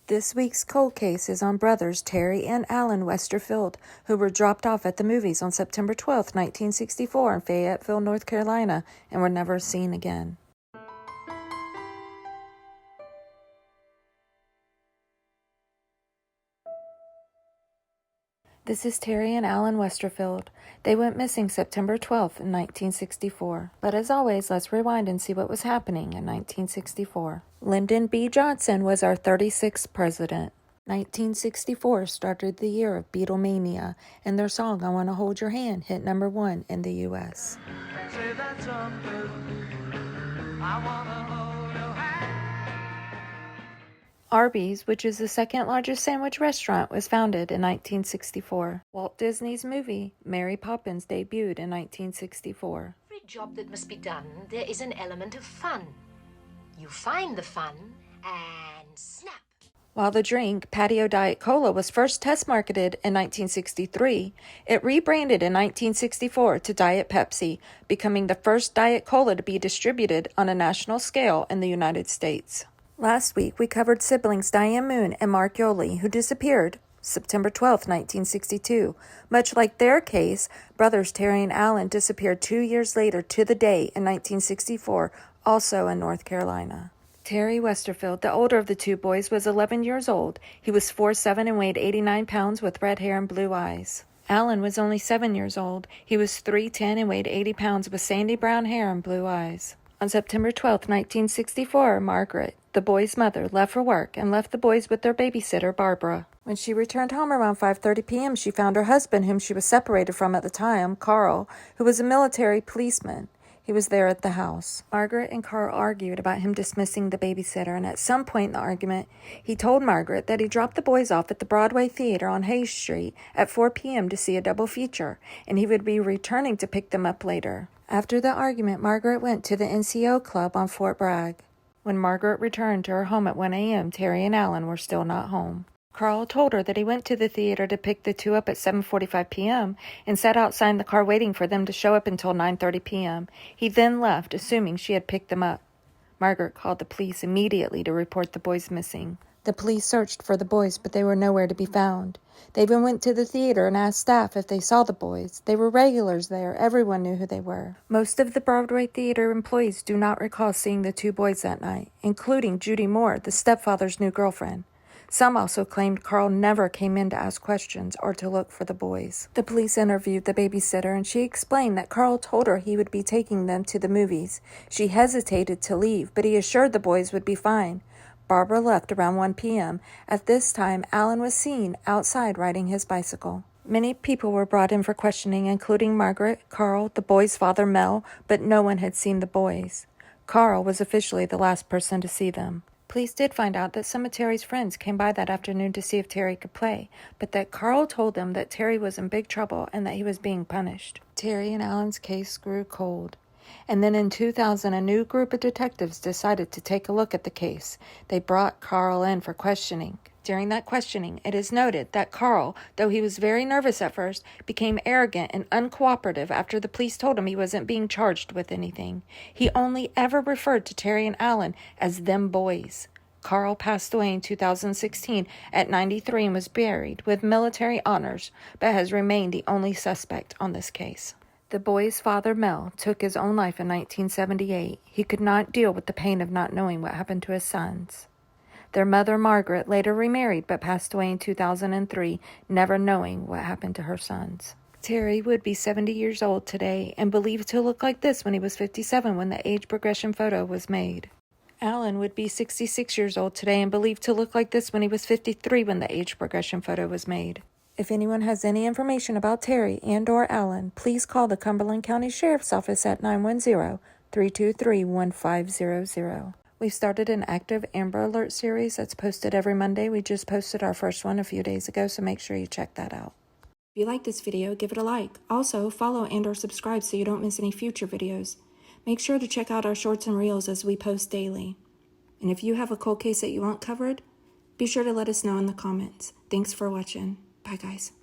This week's cold case is on brothers Terry and Alan Westerfield, who were dropped off at the movies on September 12, 1964 in Fayetteville, North Carolina, and were never seen again. This is Terry and Alan Westerfield. They went missing September 12th in 1964. But as always, let's rewind and see what was happening in 1964. Lyndon B. Johnson was our 36th president. 1964 started the year of Beatlemania, and their song I Want to Hold Your Hand hit number 1 in the U.S. Say that something, I wanna hold your hand. Arby's, which is the second largest sandwich restaurant, was founded in 1964. Walt Disney's movie, Mary Poppins, debuted in 1964. Every job that must be done, there is an element of fun. You find the fun and snap. While the drink, Patio Diet Cola, was first test marketed in 1963, it rebranded in 1964 to Diet Pepsi, becoming the first Diet Cola to be distributed on a national scale in the United States. Last week, we covered siblings Diane Moon and Mark Yoli, who disappeared September 12, 1962. Much like their case, brothers Terry and Alan disappeared 2 years later to the day in 1964, also in North Carolina. Terry Westerfield, the older of the two boys, was 11 years old. He was 4'7" and weighed 89 pounds with red hair and blue eyes. Alan was only 7 years old. He was 3'10" and weighed 80 pounds with sandy brown hair and blue eyes. On September 12, 1964, Margaret, the boys' mother, left for work and left the boys with their babysitter, Barbara. When she returned home around 5:30 p.m., she found her husband, whom she was separated from at the time, Carl, who was a military policeman. He was there at the house. Margaret and Carl argued about him dismissing the babysitter, and at some point in the argument, he told Margaret that he dropped the boys off at the Broadway Theater on Hayes Street at 4 p.m. to see a double feature, and he would be returning to pick them up later. After the argument, Margaret went to the NCO club on Fort Bragg. When Margaret returned to her home at 1 a.m., Terry and Alan were still not home. Carl told her that he went to the theater to pick the two up at 7:45 p.m. and sat outside the car waiting for them to show up until 9:30 p.m. He then left, assuming she had picked them up. Margaret called the police immediately to report the boys missing. The police searched for the boys, but they were nowhere to be found. They even went to the theater and asked staff if they saw the boys. They were regulars there. Everyone knew who they were. Most of the Broadway Theater employees do not recall seeing the two boys that night, including Judy Moore, the stepfather's new girlfriend. Some also claimed Carl never came in to ask questions or to look for the boys. The police interviewed the babysitter, and she explained that Carl told her he would be taking them to the movies. She hesitated to leave, but he assured the boys would be fine. Barbara left around 1 p.m. At this time, Alan was seen outside riding his bicycle. Many people were brought in for questioning, including Margaret, Carl, the boys' father, Mel, but no one had seen the boys. Carl was officially the last person to see them. Police did find out that some of Terry's friends came by that afternoon to see if Terry could play, but that Carl told them that Terry was in big trouble and that he was being punished. Terry and Alan's case grew cold. And then in 2000, a new group of detectives decided to take a look at the case. They brought Carl in for questioning. During that questioning, it is noted that Carl, though he was very nervous at first, became arrogant and uncooperative after the police told him he wasn't being charged with anything. He only ever referred to Terry and Alan as them boys. Carl passed away in 2016 at 93 and was buried with military honors, but has remained the only suspect on this case. The boy's father, Mel, took his own life in 1978. He could not deal with the pain of not knowing what happened to his sons. Their mother, Margaret, later remarried but passed away in 2003, never knowing what happened to her sons. Terry would be 70 years old today and believed to look like this when he was 57 when the age progression photo was made. Alan would be 66 years old today and believed to look like this when he was 53 when the age progression photo was made. If anyone has any information about Terry and/or Alan, please call the Cumberland County Sheriff's Office at 910-323-1500. We've started an active Amber Alert series that's posted every Monday. We just posted our first one a few days ago, so make sure you check that out. If you like this video, give it a like. Also, follow and/or subscribe so you don't miss any future videos. Make sure to check out our shorts and reels as we post daily. And if you have a cold case that you want covered, be sure to let us know in the comments. Thanks for watching. Bye, guys.